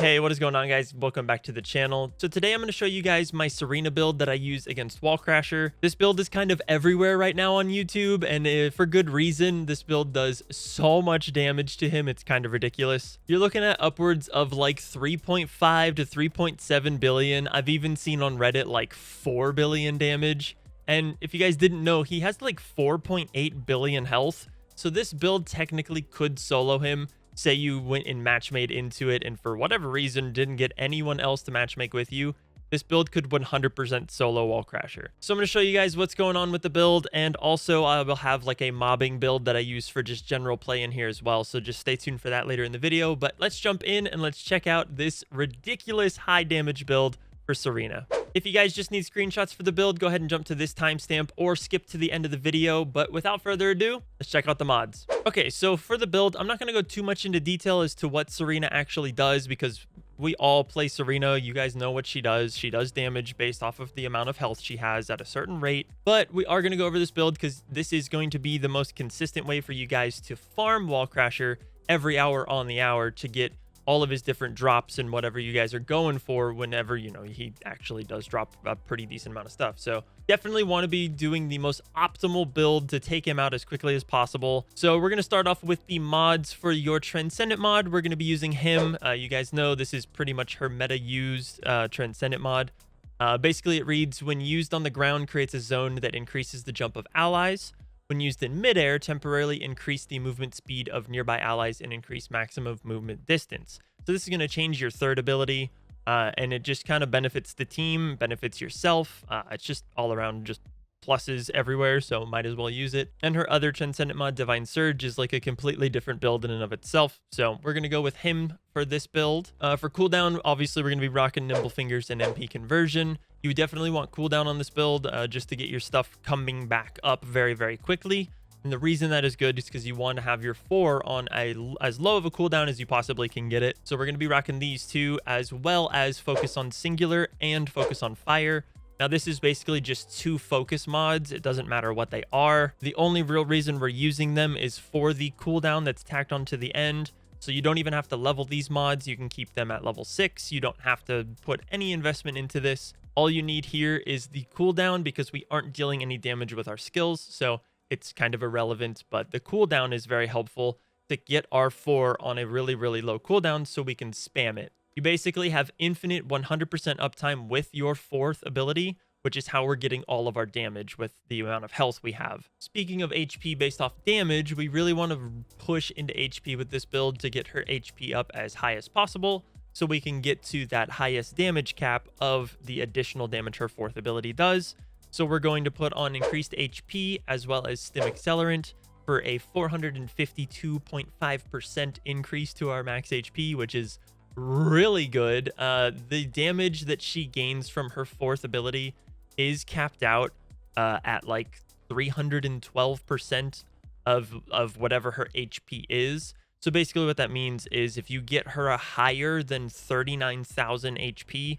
Hey, what is going on, guys? Welcome back to the channel. So today I'm going to show you guys my Serena build that I use against Wall Crasher. This build is kind of everywhere right now on YouTube, and for good reason. This build does so much damage to him, it's kind of ridiculous. You're looking at upwards of like 3.5 to 3.7 billion. I've even seen on Reddit like 4 billion damage. And if you guys didn't know, he has like 4.8 billion health. So this build technically could solo him. Say you went and matchmade into it and for whatever reason didn't get anyone else to matchmake with you, this build could 100% solo Wall Crasher. So I'm going to show you guys what's going on with the build, and also I will have like a mobbing build that I use for just general play in here as well. So just stay tuned for that later in the video. But let's jump in and let's check out this ridiculous high damage build for Serena. If you guys just need screenshots for the build, go ahead and jump to this timestamp or skip to the end of the video. But without further ado, let's check out the mods. Okay, so for the build, I'm not going to go too much into detail as to what Serena actually does because we all play Serena. You guys know what she does. She does damage based off of the amount of health she has at a certain rate. But we are going to go over this build because this is going to be the most consistent way for you guys to farm Wall Crasher every hour on the hour to get all of his different drops and whatever you guys are going for whenever, you know, he actually does drop a pretty decent amount of stuff. So definitely want to be doing the most optimal build to take him out as quickly as possible. So we're going to start off with the mods. For your Transcendent mod, we're going to be using him. You guys know this is pretty much her meta used Transcendent mod. Basically, it reads, when used on the ground, creates a zone that increases the jump of allies. When used in midair, temporarily increase the movement speed of nearby allies and increase maximum movement distance. So this is going to change your third ability, and it just kind of benefits the team, benefits yourself. It's just all around just pluses everywhere, so might as well use it. And her other Transcendent mod, Divine Surge, is like a completely different build in and of itself. So we're going to go with him for this build. For cooldown, obviously we're going to be rocking Nimble Fingers and MP Conversion. You definitely want cooldown on this build just to get your stuff coming back up very, very quickly. And the reason that is good is because you want to have your 4 on as low of a cooldown as you possibly can get it. So we're going to be rocking these two, as well as Focus on Singular and Focus on Fire. Now, this is basically just 2 focus mods. It doesn't matter what they are. The only real reason we're using them is for the cooldown that's tacked onto the end. So you don't even have to level these mods. You can keep them at level 6. You don't have to put any investment into this. All you need here is the cooldown because we aren't dealing any damage with our skills. So it's kind of irrelevant, but the cooldown is very helpful to get our 4 on a really, really low cooldown so we can spam it. You basically have infinite 100% uptime with your 4th ability, which is how we're getting all of our damage with the amount of health we have. Speaking of HP based off damage, we really want to push into HP with this build to get her HP up as high as possible so we can get to that highest damage cap of the additional damage her 4th ability does. So we're going to put on increased HP as well as Stim Accelerant for a 452.5% increase to our max HP, which is really good. The damage that she gains from her 4th ability is capped out at like 312% of whatever her HP is. So basically what that means is if you get her a higher than 39,000 HP,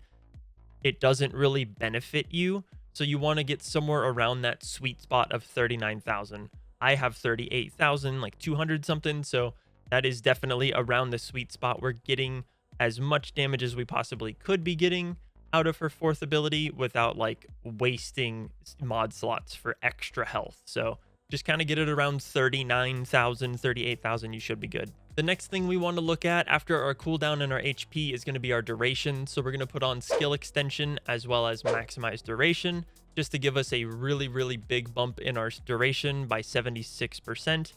it doesn't really benefit you. So you want to get somewhere around that sweet spot of 39,000. I have 38,000, like 200 something. So that is definitely around the sweet spot. We're getting as much damage as we possibly could be getting out of her 4th ability without like wasting mod slots for extra health. So just kind of get it around 39,000, 38,000. You should be good. The next thing we want to look at after our cooldown and our HP is going to be our duration. So we're going to put on skill extension as well as maximize duration just to give us a really, really big bump in our duration by 76%.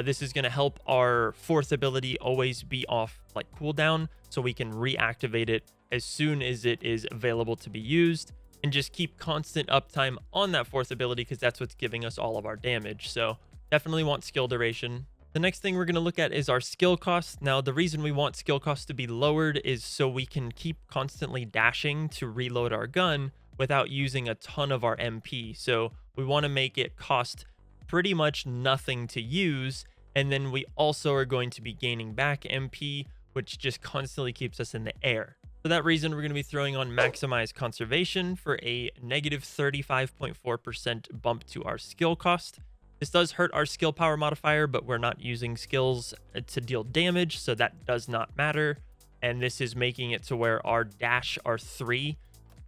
This is going to help our 4th ability always be off like cooldown so we can reactivate it as soon as it is available to be used and just keep constant uptime on that 4th ability because that's what's giving us all of our damage. So definitely want skill duration. The next thing we're going to look at is our skill cost. Now, the reason we want skill cost to be lowered is so we can keep constantly dashing to reload our gun without using a ton of our MP. So we want to make it cost pretty much nothing to use. And then we also are going to be gaining back MP, which just constantly keeps us in the air. For that reason, we're going to be throwing on Maximize Conservation for a negative 35.4% bump to our skill cost. This does hurt our skill power modifier, but we're not using skills to deal damage, so that does not matter. And this is making it to where our dash, our 3,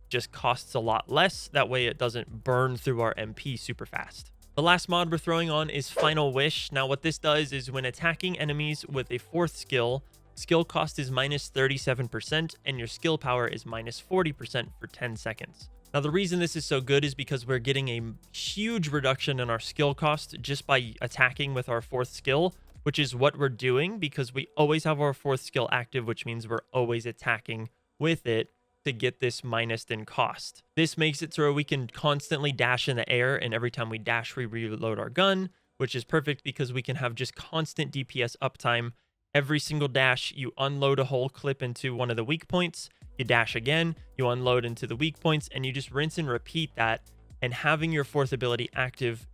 just costs a lot less. That way it doesn't burn through our MP super fast. The last mod we're throwing on is Final Wish. Now what this does is when attacking enemies with a 4th skill, skill cost is minus 37% and your skill power is minus 40% for 10 seconds. Now the reason this is so good is because we're getting a huge reduction in our skill cost just by attacking with our 4th skill, which is what we're doing because we always have our 4th skill active, which means we're always attacking with it to get this minus in cost. This makes it so where we can constantly dash in the air, and every time we dash, we reload our gun, which is perfect because we can have just constant DPS uptime. Every single dash, you unload a whole clip into one of the weak points, you dash again, you unload into the weak points, and you just rinse and repeat that. And having your 4th ability active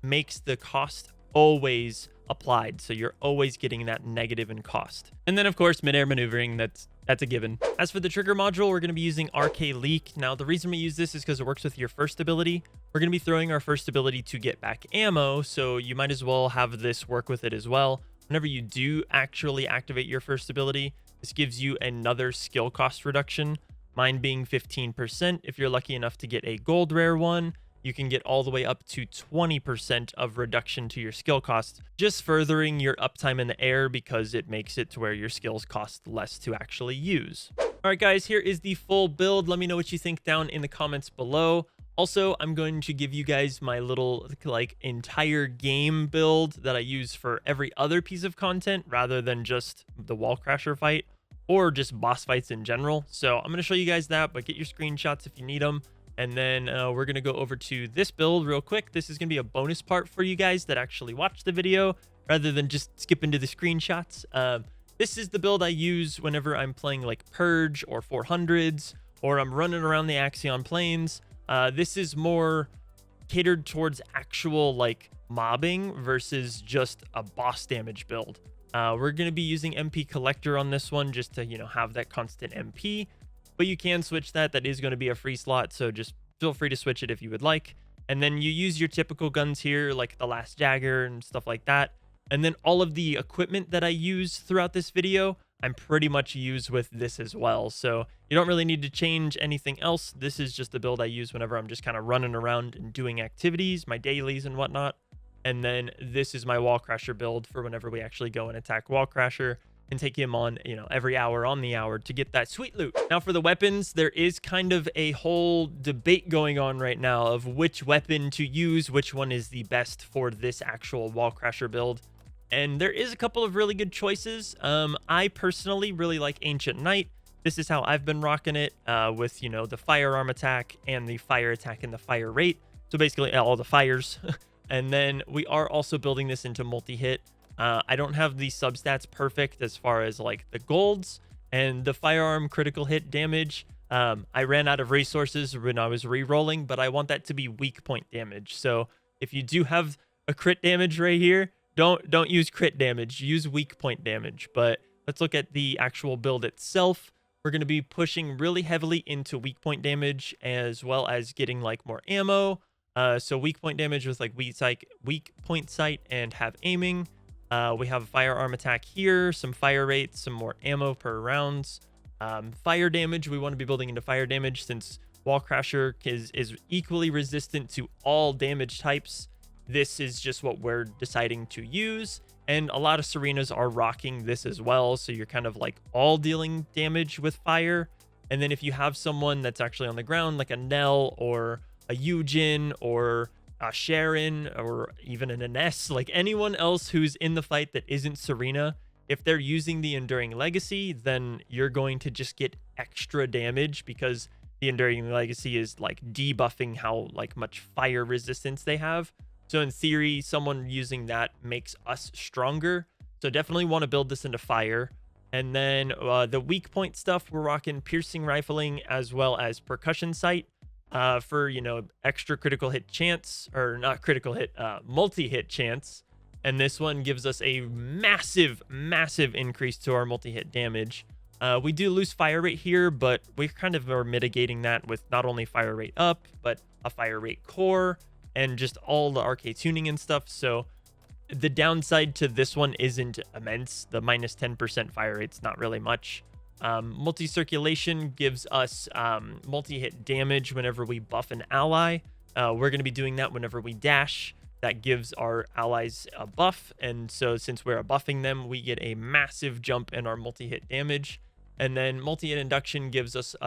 makes the cost always applied, so you're always getting that negative in cost. And then of course midair maneuvering, that's a given. As for the trigger module, we're going to be using Arche Leak. Now the reason we use this is because it works with your 1st ability. We're going to be throwing our 1st ability to get back ammo, so you might as well have this work with it as well. Whenever you do actually activate your 1st ability, this gives you another skill cost reduction, mine being 15%. If you're lucky enough to get a gold rare one, you can get all the way up to 20% of reduction to your skill cost, just furthering your uptime in the air because it makes it to where your skills cost less to actually use. All right, guys, here is the full build. Let me know what you think down in the comments below. Also, I'm going to give you guys my little like entire game build that I use for every other piece of content rather than just the wall crasher fight or just boss fights in general. So I'm going to show you guys that, but get your screenshots if you need them. And then we're going to go over to this build real quick. This is going to be a bonus part for you guys that actually watch the video rather than just skip into the screenshots. This is the build I use whenever I'm playing like Purge or 400s or I'm running around the Axion plains. This is more catered towards actual like mobbing versus just a boss damage build. We're going to be using MP Collector on this one just to, have that constant MP. But you can switch that. That is going to be a free slot, so just feel free to switch it if you would like. And then you use your typical guns here, like the Last Dagger and stuff like that. And then all of the equipment that I use throughout this video, I'm pretty much use with this as well. So you don't really need to change anything else. This is just the build I use whenever I'm just kind of running around and doing activities, my dailies and whatnot. And then this is my Wall Crasher build for whenever we actually go and attack Wall Crasher and take him on, every hour on the hour to get that sweet loot. Now for the weapons, there is kind of a whole debate going on right now of which weapon to use, which one is the best for this actual Wall Crasher build. And there is a couple of really good choices. I personally really like Ancient Knight. This is how I've been rocking it with, the firearm attack and the fire attack and the fire rate. So basically all the fires. And then we are also building this into multi-hit. I don't have the substats perfect as far as like the golds and the firearm critical hit damage. I ran out of resources when I was re-rolling, but I want that to be weak point damage. So if you do have a crit damage right here, don't use crit damage, use weak point damage. But let's look at the actual build itself. We're going to be pushing really heavily into weak point damage as well as getting like more ammo. So weak point damage with like weak point sight and have aiming. We have a firearm attack here, some fire rates, some more ammo per rounds. Fire damage, we want to be building into fire damage since Wall Crasher is equally resistant to all damage types. This is just what we're deciding to use. And a lot of Serenas are rocking this as well. So you're kind of like all dealing damage with fire. And then if you have someone that's actually on the ground, like a Nell or a Eugen or a Sharon or even an Ines, like anyone else who's in the fight that isn't Serena, if they're using the Enduring Legacy, then you're going to just get extra damage because the Enduring Legacy is like debuffing how like much fire resistance they have. So in theory, someone using that makes us stronger. So definitely want to build this into fire. And then the weak point stuff, we're rocking piercing rifling as well as percussion sight. For extra critical hit chance, or not critical hit, multi-hit chance. And this one gives us a massive increase to our multi-hit damage. We do lose fire rate here, but we kind of are mitigating that with not only fire rate up, but a fire rate core and just all the Arche tuning and stuff. So the downside to this one isn't immense. The minus 10% fire rate's not really much. Multi-circulation gives us multi-hit damage whenever we buff an ally. We're going to be doing that whenever we dash. That gives our allies a buff, and so since we're buffing them, we get a massive jump in our multi-hit damage. And then multi-hit induction gives us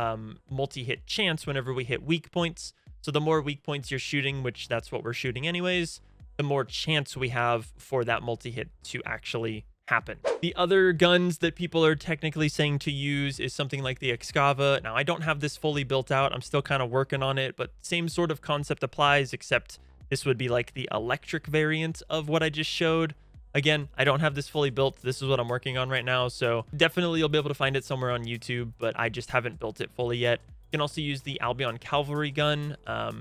multi-hit chance whenever we hit weak points. So the more weak points you're shooting, which that's what we're shooting anyways, the more chance we have for that multi-hit to actually happen. The other guns that people are technically saying to use is something like the Excava. Now, I don't have this fully built out. I'm still kind of working on it, but same sort of concept applies, except this would be like the electric variant of what I just showed. Again, I don't have this fully built. This is what I'm working on right now, so definitely you'll be able to find it somewhere on YouTube, but I just haven't built it fully yet. You can also use the Albion Cavalry gun.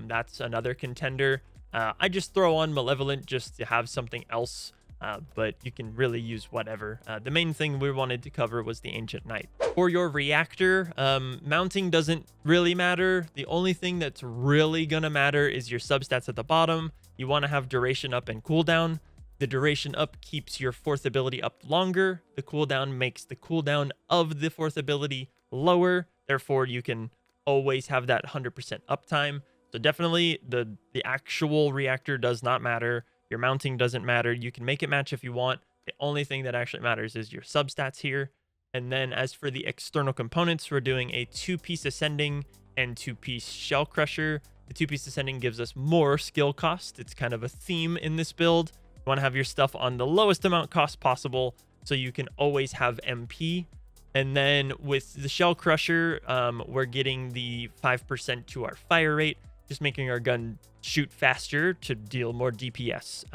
That's another contender. I just throw on Malevolent just to have something else, but you can really use whatever. The main thing we wanted to cover was the Ancient Knight. For your Reactor, mounting doesn't really matter. The only thing that's really gonna matter is your substats at the bottom. You want to have duration up and cooldown. The duration up keeps your fourth ability up longer. The cooldown makes the cooldown of the fourth ability lower. Therefore, you can always have that 100% uptime. So definitely the actual Reactor does not matter. Your mounting doesn't matter. You can make it match if you want. The only thing that actually matters is your substats here. And then as for the external components, we're doing a 2-piece ascending and 2-piece shell crusher. The 2-piece ascending gives us more skill cost. It's kind of a theme in this build. You want to have your stuff on the lowest amount cost possible so you can always have MP. And then with the shell crusher, we're getting the 5% to our fire rate, just making our gun shoot faster to deal more DPS.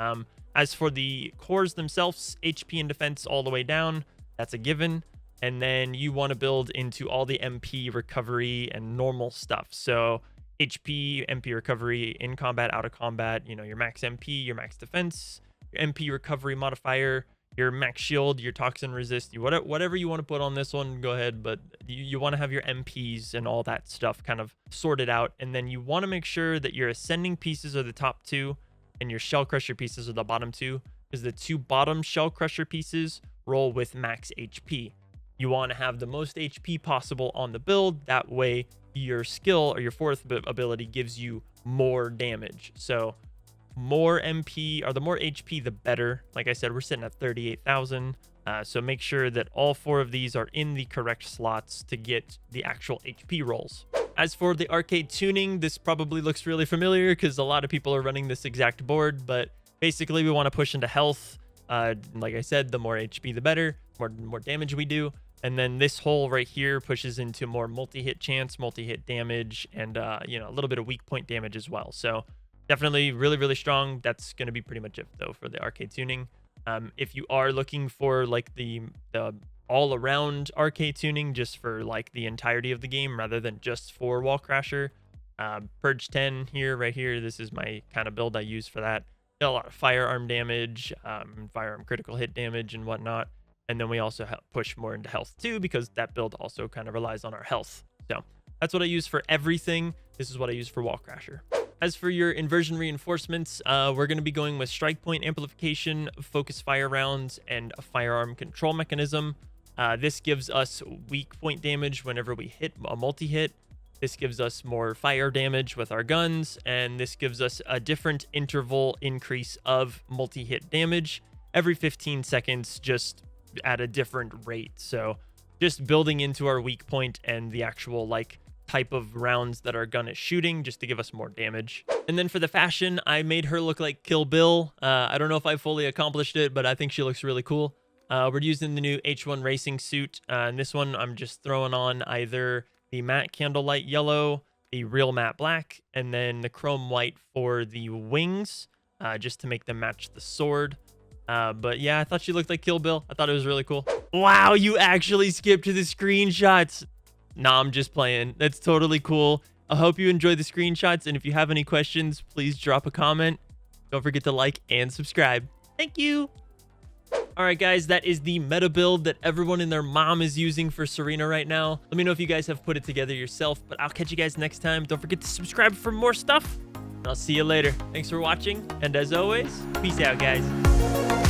As for the cores themselves, HP and defense all the way down, that's a given. And then you want to build into all the MP recovery and normal stuff. So HP, MP recovery, in combat, out of combat, you know, your max MP, your max defense, your MP recovery modifier, your max shield, your toxin resist, whatever you want to put on this one, go ahead. But you want to have your MPs and all that stuff kind of sorted out. And then you want to make sure that your ascending pieces are the top 2 and your shell crusher pieces are the bottom 2, because the 2 bottom shell crusher pieces roll with max HP. You want to have the most HP possible on the build. That way your skill or your fourth ability gives you more damage. So more MP or the more HP, the better. Like I said, we're sitting at 38,000. So make sure that all 4 of these are in the correct slots to get the actual HP rolls. As for the arcade tuning, this probably looks really familiar because a lot of people are running this exact board, but basically we want to push into health. Like I said, the more HP, the better, more damage we do. And then this hole right here pushes into more multi-hit chance, multi-hit damage, and you know, a little bit of weak point damage as well. So definitely really, really strong. That's going to be pretty much it though for the arcade tuning. If you are looking for like the all-around arcade tuning just for like the entirety of the game rather than just for Wall Crasher, Purge 10 here, right here, this is my kind of build I use for that. Got a lot of firearm damage, firearm critical hit damage and whatnot. And then we also push more into health too, because that build also kind of relies on our health. So that's what I use for everything. This is what I use for Wall Crasher. As for your inversion reinforcements, we're going to be going with strike point amplification, focus fire rounds, and a firearm control mechanism. This gives us weak point damage whenever we hit a multi-hit. This gives us more fire damage with our guns, and this gives us a different interval increase of multi-hit damage every 15 seconds, just at a different rate. So just building into our weak point and the actual like type of rounds that our gun is shooting just to give us more damage. And then for the fashion, I made her look like Kill Bill. I don't know if I fully accomplished it, but I think she looks really cool. We're using the new H1 racing suit. And this one, I'm just throwing on either the matte candlelight yellow, the real matte black, and then the chrome white for the wings, just to make them match the sword. But yeah, I thought she looked like Kill Bill. I thought it was really cool. Wow, you actually skipped to the screenshots. Nah, I'm just playing. That's totally cool. I hope you enjoyed the screenshots, and if you have any questions, please drop a comment. Don't forget to like and subscribe. Thank you. All right, guys, that is the meta build that everyone and their mom is using for Serena right now. Let me know if you guys have put it together yourself, but I'll catch you guys next time. Don't forget to subscribe for more stuff, and I'll see you later. Thanks for watching, and as always, peace out, guys.